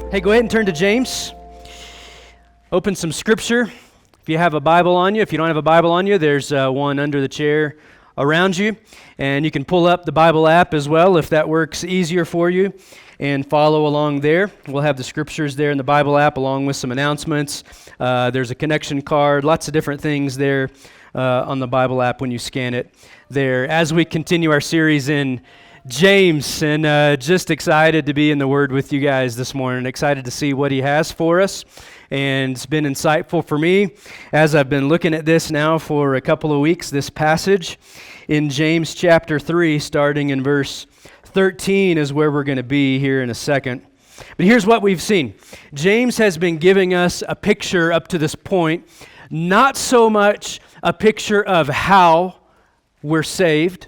Hey, go ahead and turn to James. Open some scripture. If you have a Bible on you, if you don't have a Bible on you, there's one under the chair around you. And you can pull up the Bible app as well if that works easier for you and follow along there. We'll have the scriptures there in the Bible app along with some announcements. There's a connection card, lots of different things there on the Bible app when you scan it there. As we continue our series in James, and just excited to be in the Word with you guys this morning. Excited to see what he has for us, and it's been insightful for me as I've been looking at this now for a couple of weeks, this passage in James chapter 3, starting in verse 13 is where we're going to be here in a second. But here's what we've seen. James has been giving us a picture up to this point, not so much a picture of how we're saved,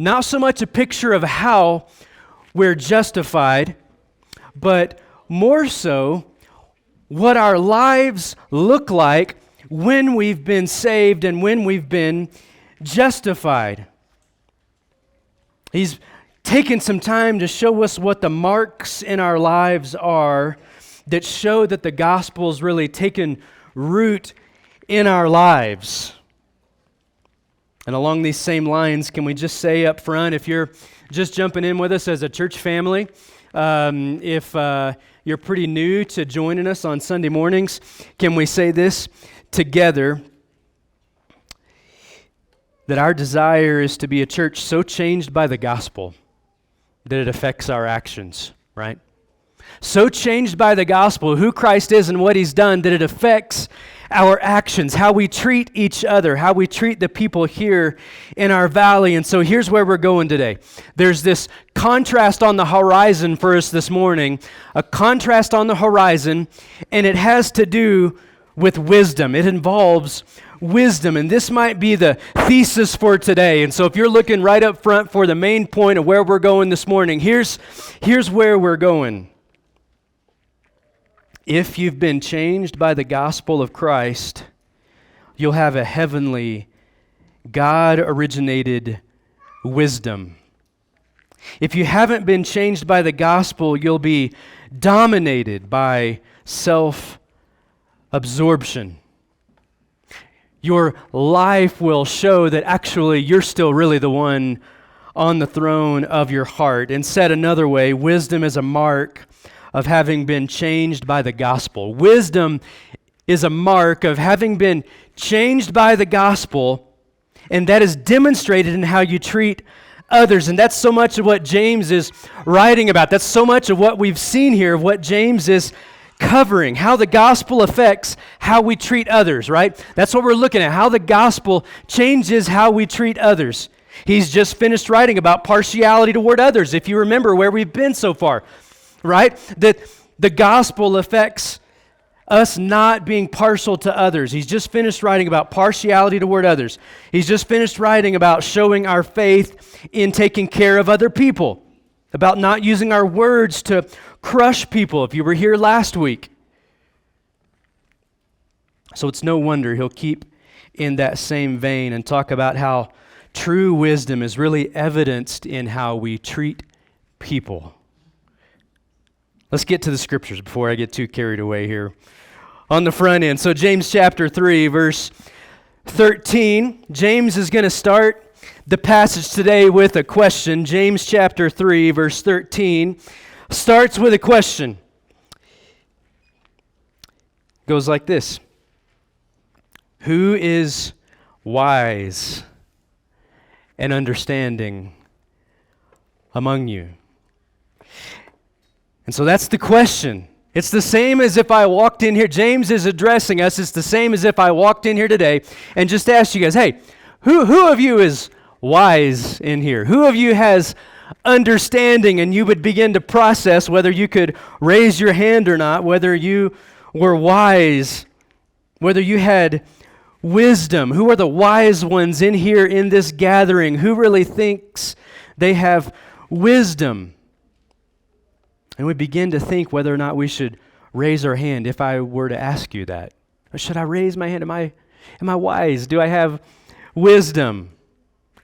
not so much a picture of how we're justified, but more so what our lives look like when we've been saved and when we've been justified. He's taken some time to show us what the marks in our lives are that show that the gospel's really taken root in our lives. And along these same lines, can we just say up front, if you're just jumping in with us as a church family, if you're pretty new to joining us on Sunday mornings, can we say this together, that our desire is to be a church so changed by the gospel that it affects our actions, right? So changed by the gospel, who Christ is and what he's done, that it affects our actions, how we treat each other, how we treat the people here in our valley. And so here's where we're going today. There's this contrast on the horizon for us this morning, a contrast on the horizon, and it has to do with wisdom. It involves wisdom, and this might be the thesis for today. And so if you're looking right up front for the main point of where we're going this morning, here's where we're going. If you've been changed by the gospel of Christ, you'll have a heavenly, God-originated wisdom. If you haven't been changed by the gospel, you'll be dominated by self-absorption. Your life will show that actually you're still really the one on the throne of your heart. And said another way, wisdom is a mark of having been changed by the gospel. Wisdom is a mark of having been changed by the gospel, and that is demonstrated in how you treat others. And that's so much of what James is writing about. That's so much of what we've seen here, of what James is covering, how the gospel affects how we treat others, right? That's what we're looking at, how the gospel changes how we treat others. He's just finished writing about partiality toward others, if you remember where we've been so far. Right? That the gospel affects us not being partial to others. He's just finished writing about partiality toward others. He's just finished writing about showing our faith in taking care of other people, about not using our words to crush people, if you were here last week. So it's no wonder he'll keep in that same vein and talk about how true wisdom is really evidenced in how we treat people. Let's get to the scriptures before I get too carried away here on the front end. So James chapter 3, verse 13. James is going to start the passage today with a question. James chapter 3, verse 13 starts with a question. It goes like this. Who is wise and understanding among you? And so that's the question. It's the same as if I walked in here. James is addressing us. It's the same as if I walked in here today and just asked you guys, hey, who of you is wise in here? Who of you has understanding? And you would begin to process whether you could raise your hand or not, whether you were wise, whether you had wisdom. Who are the wise ones in here in this gathering? Who really thinks they have wisdom? And we begin to think whether or not we should raise our hand if I were to ask you that. Should I raise my hand? Am I wise? Do I have wisdom?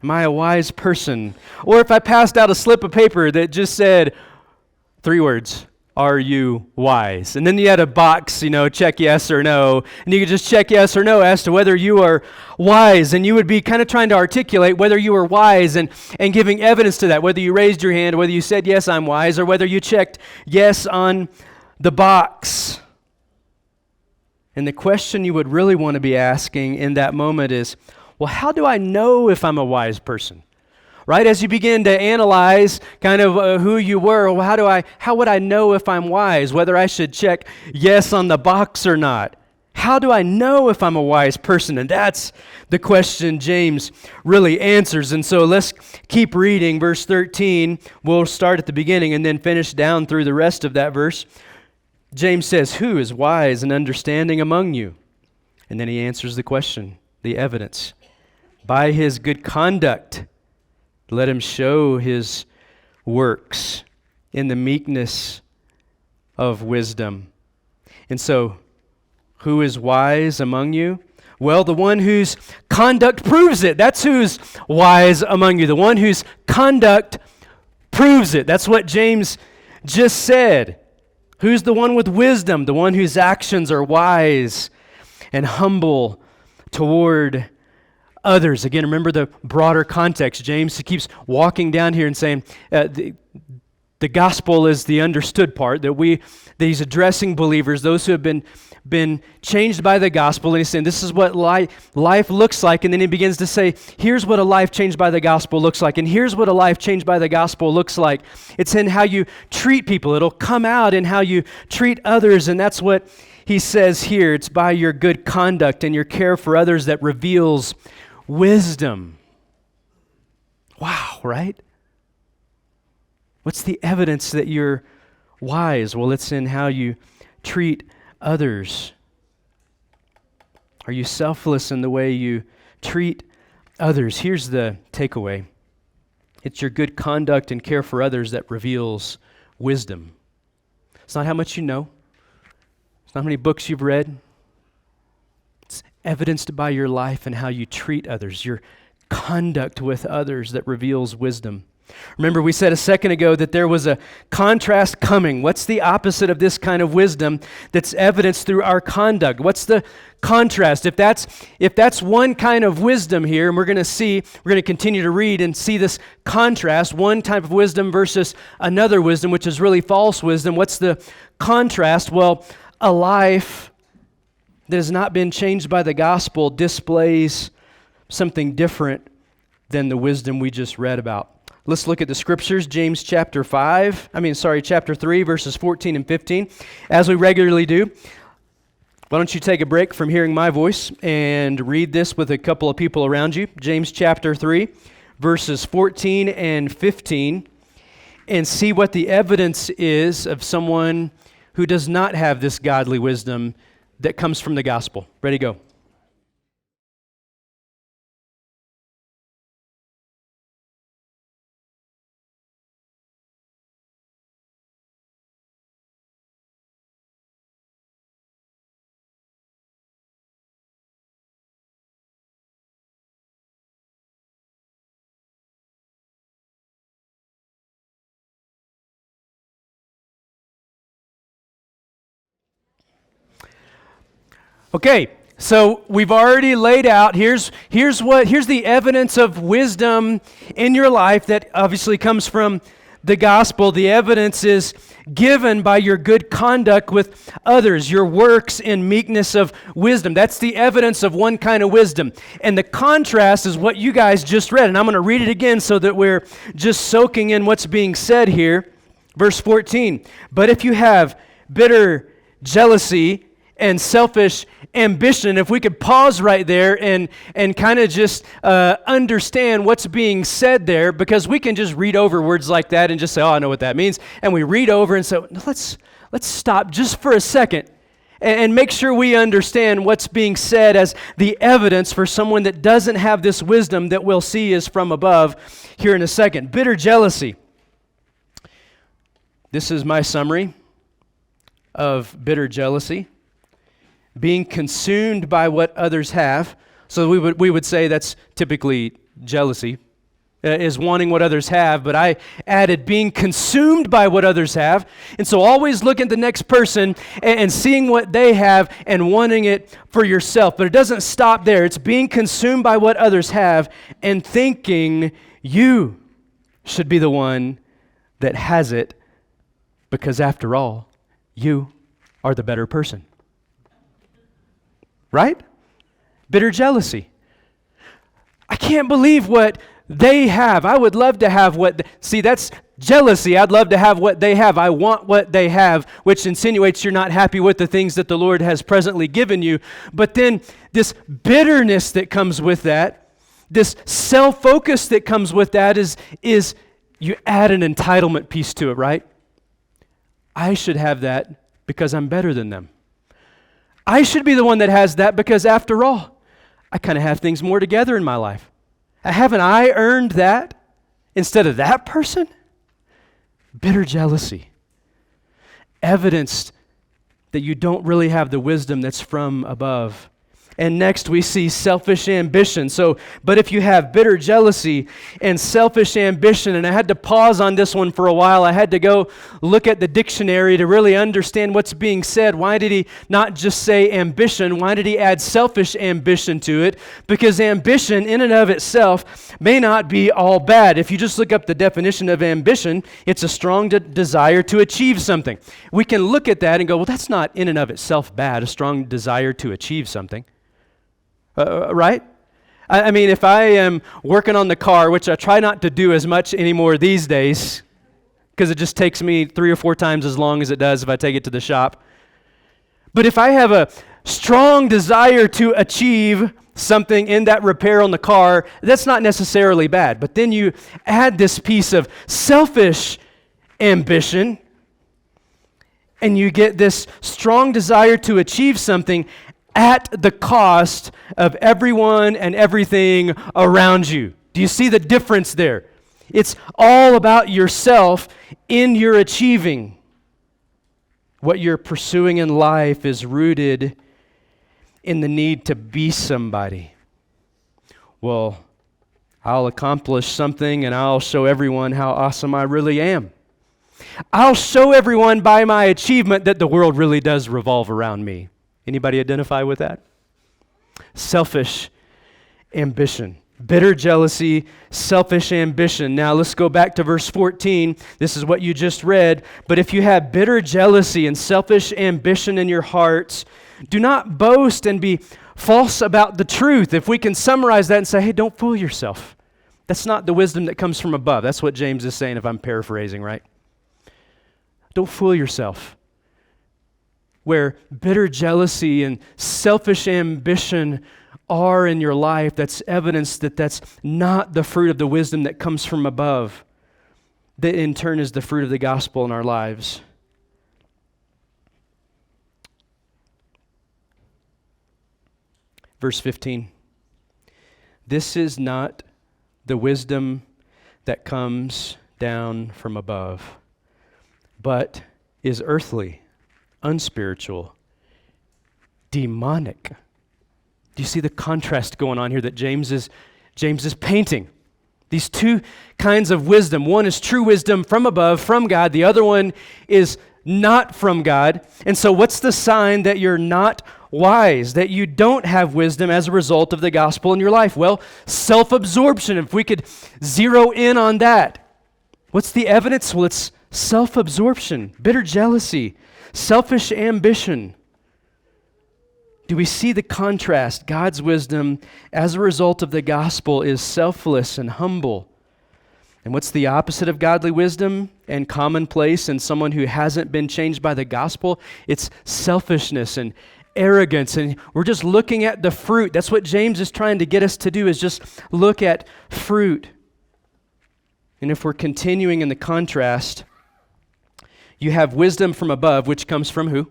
Am I a wise person? Or if I passed out a slip of paper that just said 3 words, are you wise? And then you had a box, check yes or no. And you could just check yes or no as to whether you are wise. And you would be kind of trying to articulate whether you were wise and giving evidence to that, whether you raised your hand, whether you said, yes, I'm wise, or whether you checked yes on the box. And the question you would really want to be asking in that moment is, well, how do I know if I'm a wise person? Right? As you begin to analyze kind of who you were, well, how would I know if I'm wise? Whether I should check yes on the box or not. How do I know if I'm a wise person? And that's the question James really answers. And so let's keep reading verse 13. We'll start at the beginning and then finish down through the rest of that verse. James says, who is wise and understanding among you? And then he answers the question, the evidence. By his good conduct, let him show his works in the meekness of wisdom. And so, who is wise among you? Well, the one whose conduct proves it. That's who's wise among you. The one whose conduct proves it. That's what James just said. Who's the one with wisdom? The one whose actions are wise and humble toward others. Again, remember the broader context. James keeps walking down here and saying the gospel is the understood part, that he's addressing believers, those who have been changed by the gospel, and he's saying this is what life looks like, and then he begins to say, here's what a life changed by the gospel looks like, and here's what a life changed by the gospel looks like. It's in how you treat people. It'll come out in how you treat others, and that's what he says here. It's by your good conduct and your care for others that reveals wisdom. Wow, right? What's the evidence that you're wise? Well, it's in how you treat others. Are you selfless in the way you treat others? Here's the takeaway. It's your good conduct and care for others that reveals wisdom. It's not how much you know. It's not how many books you've read. It's evidenced by your life and how you treat others, your conduct with others that reveals wisdom. Remember, we said a second ago that there was a contrast coming. What's the opposite of this kind of wisdom that's evidenced through our conduct? What's the contrast? If that's one kind of wisdom here, and we're going to continue to read and see this contrast, one type of wisdom versus another wisdom, which is really false wisdom. What's the contrast? Well, a life that has not been changed by the gospel displays something different than the wisdom we just read about. Let's look at the scriptures, James chapter 3, verses 14 and 15. As we regularly do, why don't you take a break from hearing my voice and read this with a couple of people around you. James chapter 3, verses 14 and 15, and see what the evidence is of someone who does not have this godly wisdom that comes from the gospel. Ready, go. Okay, so we've already laid out, here's the evidence of wisdom in your life that obviously comes from the gospel. The evidence is given by your good conduct with others, your works in meekness of wisdom. That's the evidence of one kind of wisdom. And the contrast is what you guys just read. And I'm going to read it again so that we're just soaking in what's being said here. Verse 14, but if you have bitter jealousy and selfish ambition, if we could pause right there and kind of just understand what's being said there, because we can just read over words like that and just say, oh, I know what that means. And we read over and say, let's stop just for a second and make sure we understand what's being said as the evidence for someone that doesn't have this wisdom that we'll see is from above here in a second. Bitter jealousy. This is my summary of bitter jealousy. Being consumed by what others have. So we would say that's typically jealousy is wanting what others have, but I added being consumed by what others have. And so always look at the next person and seeing what they have and wanting it for yourself. But it doesn't stop there. It's being consumed by what others have and thinking you should be the one that has it, because after all, you are the better person. Right? Bitter jealousy. I can't believe what they have. I would love to have see, that's jealousy. I'd love to have what they have. I want what they have, which insinuates you're not happy with the things that the Lord has presently given you. But then this bitterness that comes with that, this self-focus that comes with that is you add an entitlement piece to it, right? I should have that because I'm better than them. I should be the one that has that because after all, I kind of have things more together in my life. Haven't I earned that instead of that person? Bitter jealousy. Evidence that you don't really have the wisdom that's from above. And next we see selfish ambition. But if you have bitter jealousy and selfish ambition, and I had to pause on this one for a while. I had to go look at the dictionary to really understand what's being said. Why did he not just say ambition? Why did he add selfish ambition to it? Because ambition in and of itself may not be all bad. If you just look up the definition of ambition, it's a strong desire to achieve something. We can look at that and go, well, that's not in and of itself bad, a strong desire to achieve something. Right? I mean, if I am working on the car, which I try not to do as much anymore these days, because it just takes me 3 or 4 times as long as it does if I take it to the shop. But if I have a strong desire to achieve something in that repair on the car, that's not necessarily bad. But then you add this piece of selfish ambition, and you get this strong desire to achieve something at the cost of everyone and everything around you. Do you see the difference there? It's all about yourself in your achieving. What you're pursuing in life is rooted in the need to be somebody. Well, I'll accomplish something and I'll show everyone how awesome I really am. I'll show everyone by my achievement that the world really does revolve around me. Anybody identify with that? Selfish ambition. Bitter jealousy, selfish ambition. Now let's go back to verse 14. This is what you just read. But if you have bitter jealousy and selfish ambition in your hearts, do not boast and be false about the truth. If we can summarize that and say, hey, don't fool yourself. That's not the wisdom that comes from above. That's what James is saying if I'm paraphrasing, right? Don't fool yourself. Where bitter jealousy and selfish ambition are in your life, that's evidence that that's not the fruit of the wisdom that comes from above, that in turn is the fruit of the gospel in our lives. Verse 15. This is not the wisdom that comes down from above, but is earthly, unspiritual, demonic. Do you see the contrast going on here that James is painting? These two kinds of wisdom. One is true wisdom from above, from God. The other one is not from God. And so what's the sign that you're not wise, that you don't have wisdom as a result of the gospel in your life? Well, self-absorption. If we could zero in on that. What's the evidence? Well, it's self-absorption, bitter jealousy, selfish ambition. Do we see the contrast? God's wisdom as a result of the gospel is selfless and humble. And what's the opposite of godly wisdom and commonplace in someone who hasn't been changed by the gospel? It's selfishness and arrogance. And we're just looking at the fruit. That's what James is trying to get us to do, is just look at fruit. And if we're continuing in the contrast, you have wisdom from above, which comes from who?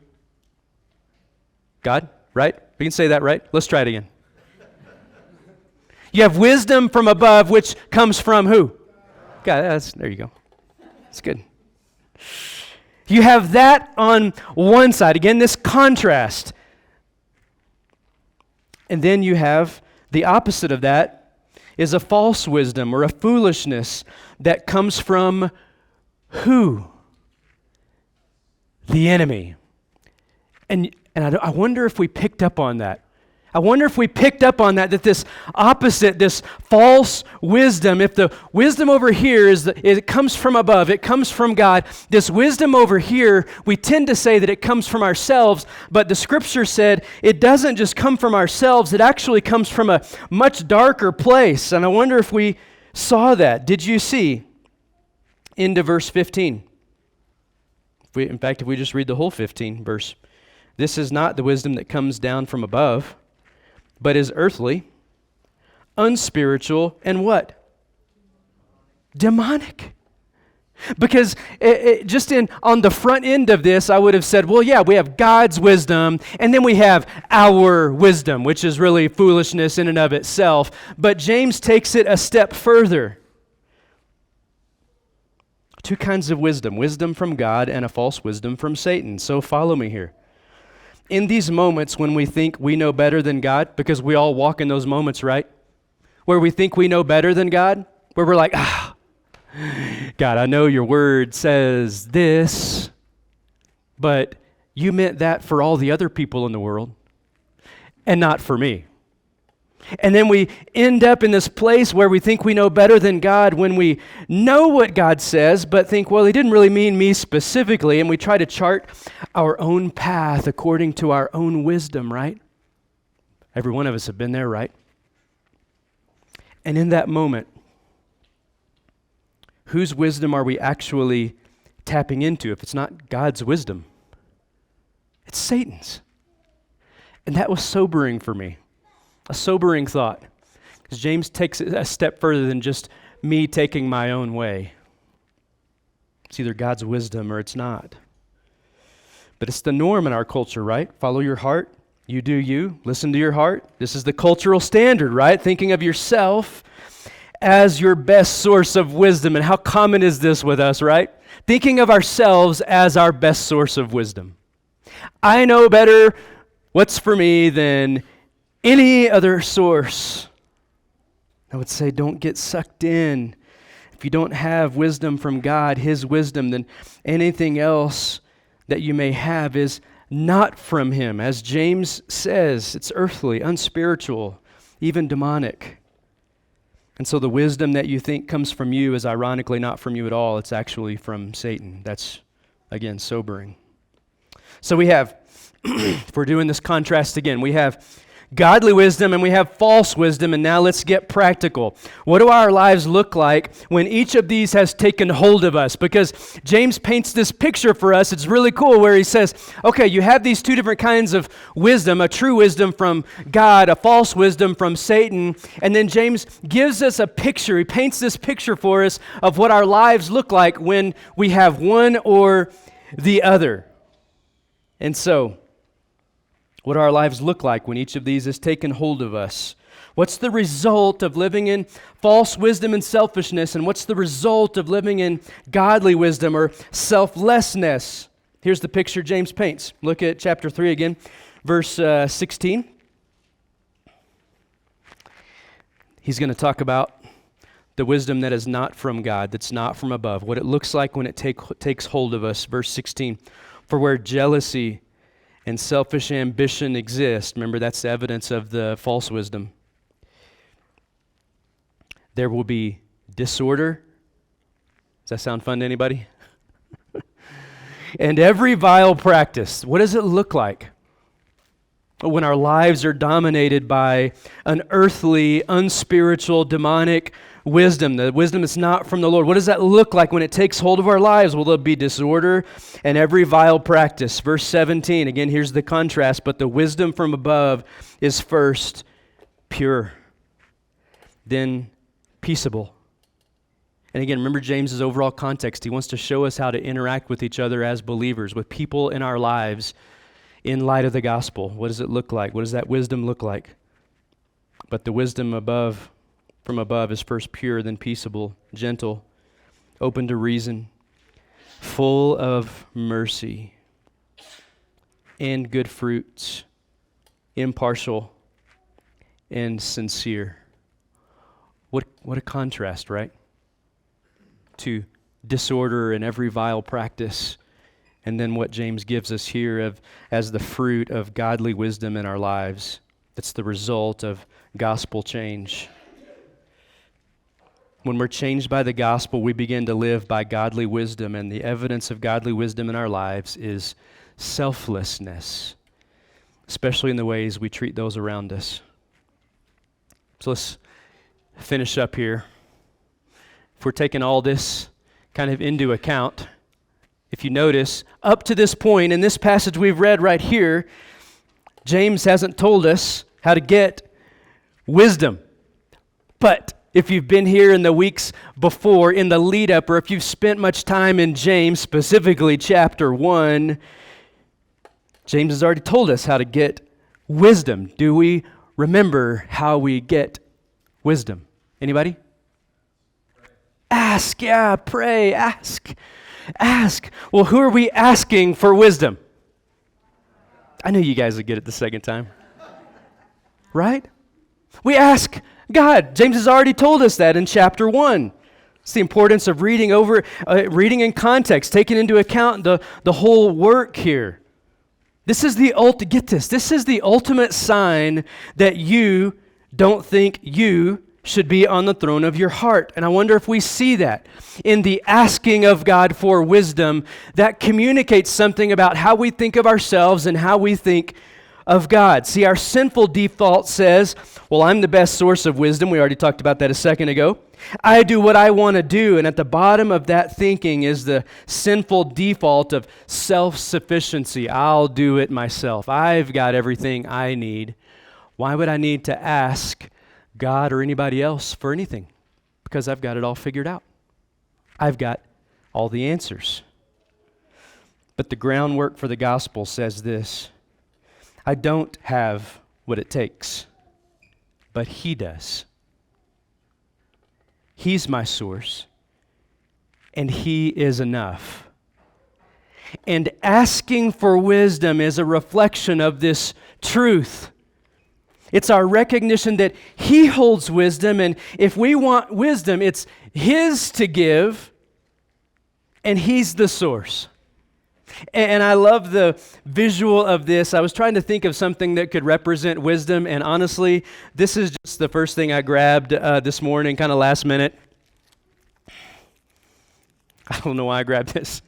God, right? We can say that, right? Let's try it again. You have wisdom from above, which comes from who? God. There you go. That's good. You have that on one side. Again, this contrast. And then you have the opposite of that, is a false wisdom or a foolishness that comes from who? The enemy. And I wonder if we picked up on that. I wonder if we picked up on that this opposite, this false wisdom, if the wisdom over here it comes from above, it comes from God, this wisdom over here, we tend to say that it comes from ourselves, but the scripture said it doesn't just come from ourselves, it actually comes from a much darker place. And I wonder if we saw that. Did you see into verse 15? If we just read the whole 15 verse, this is not the wisdom that comes down from above, but is earthly, unspiritual, and what? Demonic. Because on the front end of this, I would have said, well, yeah, we have God's wisdom, and then we have our wisdom, which is really foolishness in and of itself. But James takes it a step further. Two kinds of wisdom from God and a false wisdom from Satan. So follow me here. In these moments when we think we know better than God, because we all walk in those moments, right? Where we think we know better than God, where we're like, God, I know your word says this, but you meant that for all the other people in the world and not for me. And then we end up in this place where we think we know better than God when we know what God says, but think, well, he didn't really mean me specifically, and we try to chart our own path according to our own wisdom, right? Every one of us have been there, right? And in that moment, whose wisdom are we actually tapping into if it's not God's wisdom? It's Satan's. And that was sobering for me. A sobering thought, because James takes it a step further than just me taking my own way. It's either God's wisdom or it's not. But it's the norm in our culture, right? Follow your heart, you do you, listen to your heart. This is the cultural standard, right? Thinking of yourself as your best source of wisdom. And how common is this with us, right? Thinking of ourselves as our best source of wisdom. I know better what's for me than any other source. I would say don't get sucked in. If you don't have wisdom from God, his wisdom, then anything else that you may have is not from him. As James says, it's earthly, unspiritual, even demonic. And so the wisdom that you think comes from you is ironically not from you at all. It's actually from Satan. That's, again, sobering. So we have, if we're doing this contrast again, we have godly wisdom and we have false wisdom, and now let's get practical. What do our lives look like when each of these has taken hold of us? Because James paints this picture for us. It's really cool where he says, okay, you have these two different kinds of wisdom, a true wisdom from God, a false wisdom from Satan, and then James gives us a picture. He paints this picture for us of what our lives look like when we have one or the other. And so, what do our lives look like when each of these has taken hold of us? What's the result of living in false wisdom and selfishness? And what's the result of living in godly wisdom or selflessness? Here's the picture James paints. Look at chapter 3 again, verse 16. He's going to talk about the wisdom that is not from God, that's not from above, what it looks like when it takes hold of us. Verse 16, for where jealousy and selfish ambition exist, remember that's the evidence of the false wisdom, there will be disorder. Does that sound fun to anybody? And every vile practice. What does it look like when our lives are dominated by an earthly, unspiritual, demonic wisdom, the wisdom that's not from the Lord? What does that look like when it takes hold of our lives? Will there be disorder and every vile practice? Verse 17, again, here's the contrast, but the wisdom from above is first pure, then peaceable. And again, remember James's overall context. He wants to show us how to interact with each other as believers, with people in our lives in light of the gospel. What does it look like? What does that wisdom look like? But the wisdom from above is first pure, then peaceable, gentle, open to reason, full of mercy and good fruits, impartial and sincere. What a contrast, right? To disorder and every vile practice. And then what James gives us here as the fruit of godly wisdom in our lives. It's the result of gospel change. When we're changed by the gospel, we begin to live by godly wisdom, and the evidence of godly wisdom in our lives is selflessness, especially in the ways we treat those around us. So let's finish up here. If we're taking all this kind of into account, if you notice, up to this point in this passage we've read right here, James hasn't told us how to get wisdom. But if you've been here in the weeks before, in the lead up, or if you've spent much time in James, specifically chapter 1, James has already told us how to get wisdom. Do we remember how we get wisdom? Anybody? Ask, pray, ask. Well, who are we asking for wisdom? I knew you guys would get it the second time. Right? We ask God. James has already told us that in chapter 1. It's the importance of reading in context, taking into account the whole work here. This is this is the ultimate sign that you don't think you should be on the throne of your heart. And I wonder if we see that in the asking of God for wisdom, that communicates something about how we think of ourselves and how we think of God. See, our sinful default says, well, I'm the best source of wisdom. We already talked about that a second ago. I do what I want to do. And at the bottom of that thinking is the sinful default of self-sufficiency. I'll do it myself. I've got everything I need. Why would I need to ask God or anybody else for anything? Because I've got it all figured out. I've got all the answers. But the groundwork for the gospel says this: I don't have what it takes, but He does. He's my source, and He is enough. And asking for wisdom is a reflection of this truth. It's our recognition that He holds wisdom, and if we want wisdom, it's His to give, and He's the source. And I love the visual of this. I was trying to think of something that could represent wisdom, and honestly, this is just the first thing I grabbed this morning, kind of last minute. I don't know why I grabbed this,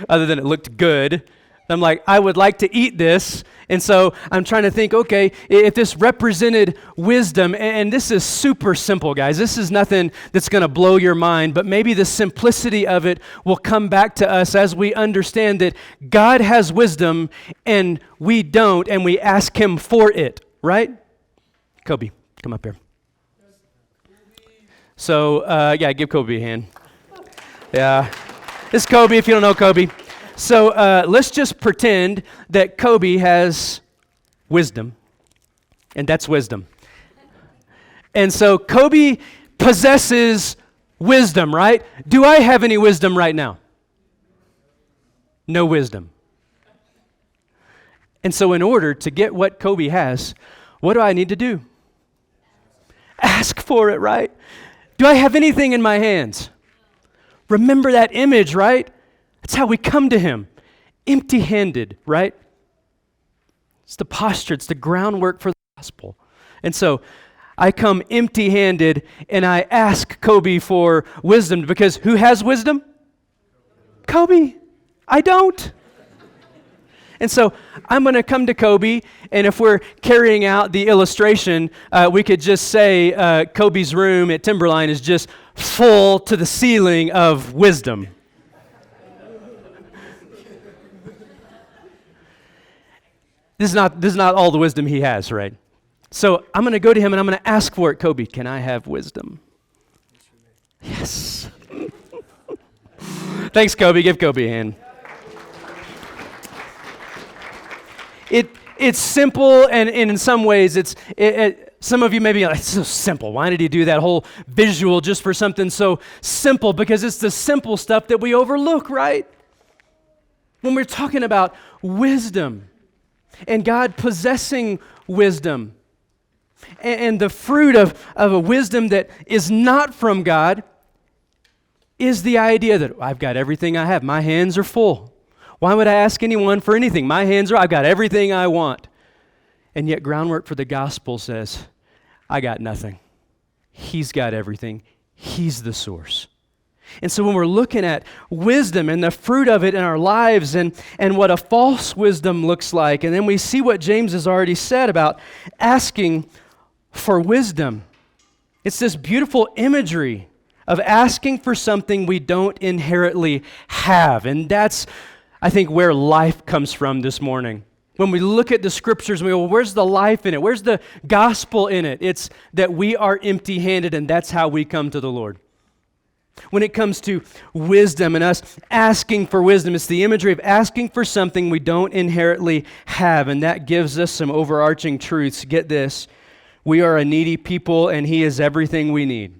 other than it looked good. I'm like, I would like to eat this. And so I'm trying to think, okay, if this represented wisdom, and this is super simple, guys. This is nothing that's going to blow your mind, but maybe the simplicity of it will come back to us as we understand that God has wisdom and we don't, and we ask Him for it, right? Kobe, come up here. So, give Kobe a hand. Yeah. This is Kobe, if you don't know Kobe. So let's just pretend that Kobe has wisdom, and that's wisdom. And so Kobe possesses wisdom, right? Do I have any wisdom right now? No wisdom. And so in order to get what Kobe has, what do I need to do? Ask for it, right? Do I have anything in my hands? Remember that image, right? That's how we come to Him, empty-handed, right? It's the posture, it's the groundwork for the gospel. And so I come empty-handed and I ask Kobe for wisdom, because who has wisdom? Kobe. I don't. And so I'm going to come to Kobe, and if we're carrying out the illustration, we could just say Kobe's room at Timberline is just full to the ceiling of wisdom. This is not all the wisdom he has, right? So I'm going to go to him and I'm going to ask for it. Kobe, can I have wisdom? Yes. Thanks, Kobe. Give Kobe a hand. It's simple, and in some ways, some of you may be like, it's so simple. Why did he do that whole visual just for something so simple? Because it's the simple stuff that we overlook, right? When we're talking about wisdom and God possessing wisdom, And the fruit of a wisdom that is not from God is the idea that I've got everything I have. My hands are full. Why would I ask anyone for anything? I've got everything I want. And yet groundwork for the gospel says, I got nothing. He's got everything. He's the source. And so when we're looking at wisdom and the fruit of it in our lives and what a false wisdom looks like, and then we see what James has already said about asking for wisdom. It's this beautiful imagery of asking for something we don't inherently have. And that's, I think, where life comes from this morning. When we look at the scriptures and we go, well, where's the life in it? Where's the gospel in it? It's that we are empty-handed, and that's how we come to the Lord. When it comes to wisdom and us asking for wisdom, it's the imagery of asking for something we don't inherently have, and that gives us some overarching truths. Get this, we are a needy people, and He is everything we need.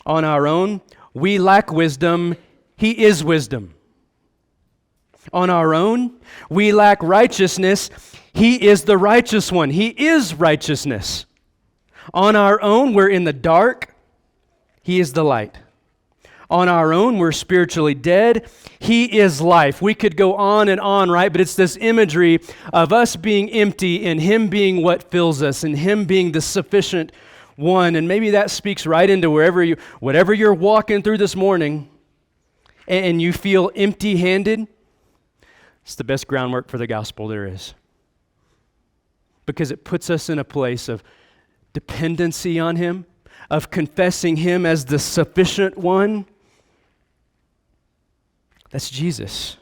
On our own, we lack wisdom. He is wisdom. On our own, we lack righteousness. He is the righteous one. He is righteousness. On our own, we're in the dark. He is the light. On our own, we're spiritually dead. He is life. We could go on and on, right? But it's this imagery of us being empty and Him being what fills us and Him being the sufficient one. And maybe that speaks right into whatever you're walking through this morning and you feel empty-handed. It's the best groundwork for the gospel there is. Because it puts us in a place of dependency on Him, of confessing Him as the sufficient one. That's Jesus.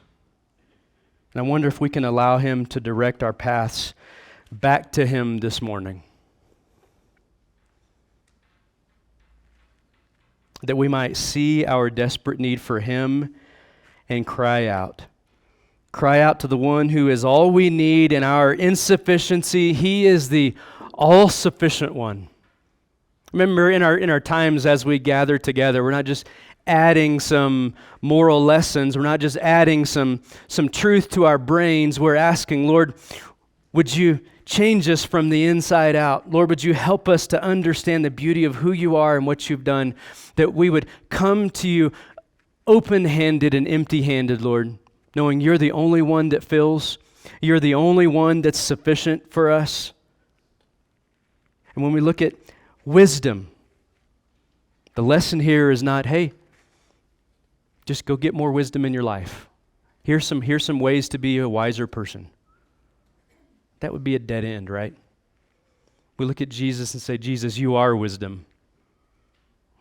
And I wonder if we can allow Him to direct our paths back to Him this morning. That we might see our desperate need for Him and cry out. Cry out to the one who is all we need in our insufficiency. He is the all-sufficient one. Remember, in our times as we gather together, we're not just adding some moral lessons. We're not just adding some truth to our brains. We're asking, Lord, would you change us from the inside out? Lord, would you help us to understand the beauty of who you are and what you've done, that we would come to you open-handed and empty-handed, Lord, knowing you're the only one that fills. You're the only one that's sufficient for us. And when we look at wisdom, the lesson here is not, hey, just go get more wisdom in your life. Here's some ways to be a wiser person. That would be a dead end, right? We look at Jesus and say, Jesus, you are wisdom.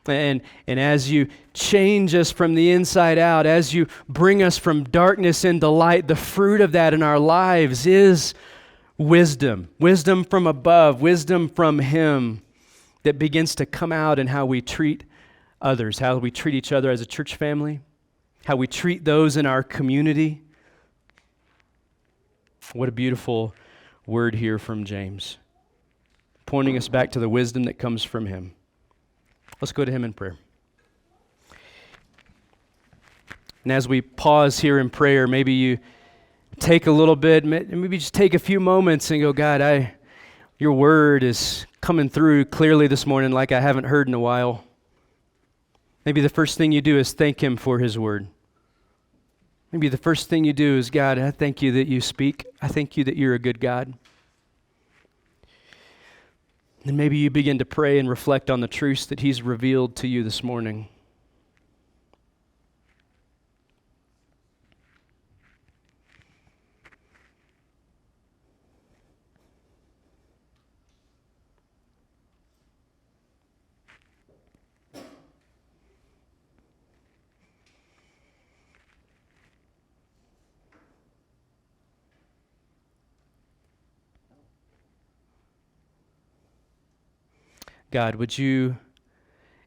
And as you change us from the inside out, as you bring us from darkness into light, the fruit of that in our lives is wisdom. Wisdom from above, wisdom from Him that begins to come out in how we treat others, how we treat each other as a church family, how we treat those in our community. What a beautiful word here from James, pointing us back to the wisdom that comes from Him. Let's go to Him in prayer. And as we pause here in prayer, maybe you take a little bit, maybe just take a few moments and go, God, your word is coming through clearly this morning like I haven't heard in a while. Maybe the first thing you do is thank Him for His word. Maybe the first thing you do is, God, I thank you that you speak. I thank you that you're a good God. And maybe you begin to pray and reflect on the truths that He's revealed to you this morning. God, would you,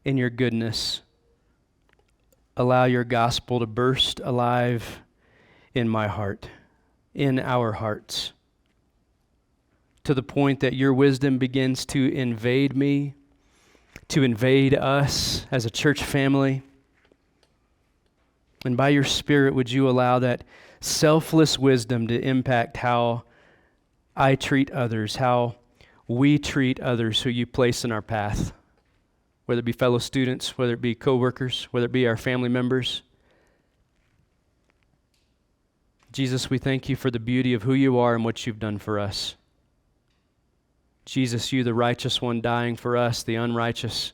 in your goodness, allow your gospel to burst alive in my heart, in our hearts, to the point that your wisdom begins to invade me, to invade us as a church family. And by your Spirit, would you allow that selfless wisdom to impact how I treat others, how we treat others who you place in our path, whether it be fellow students, whether it be coworkers, whether it be our family members. Jesus, we thank you for the beauty of who you are and what you've done for us. Jesus, you the righteous one dying for us, the unrighteous.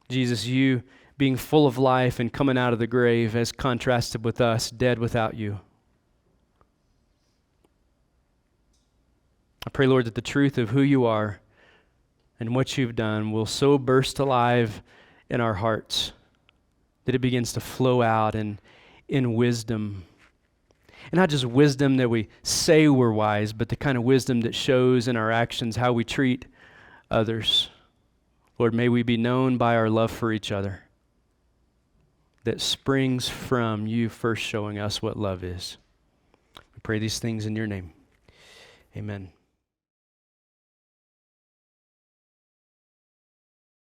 Jesus, you being full of life and coming out of the grave as contrasted with us, dead without you. I pray, Lord, that the truth of who you are and what you've done will so burst alive in our hearts that it begins to flow out in wisdom. And not just wisdom that we say we're wise, but the kind of wisdom that shows in our actions how we treat others. Lord, may we be known by our love for each other that springs from you first showing us what love is. We pray these things in your name. Amen.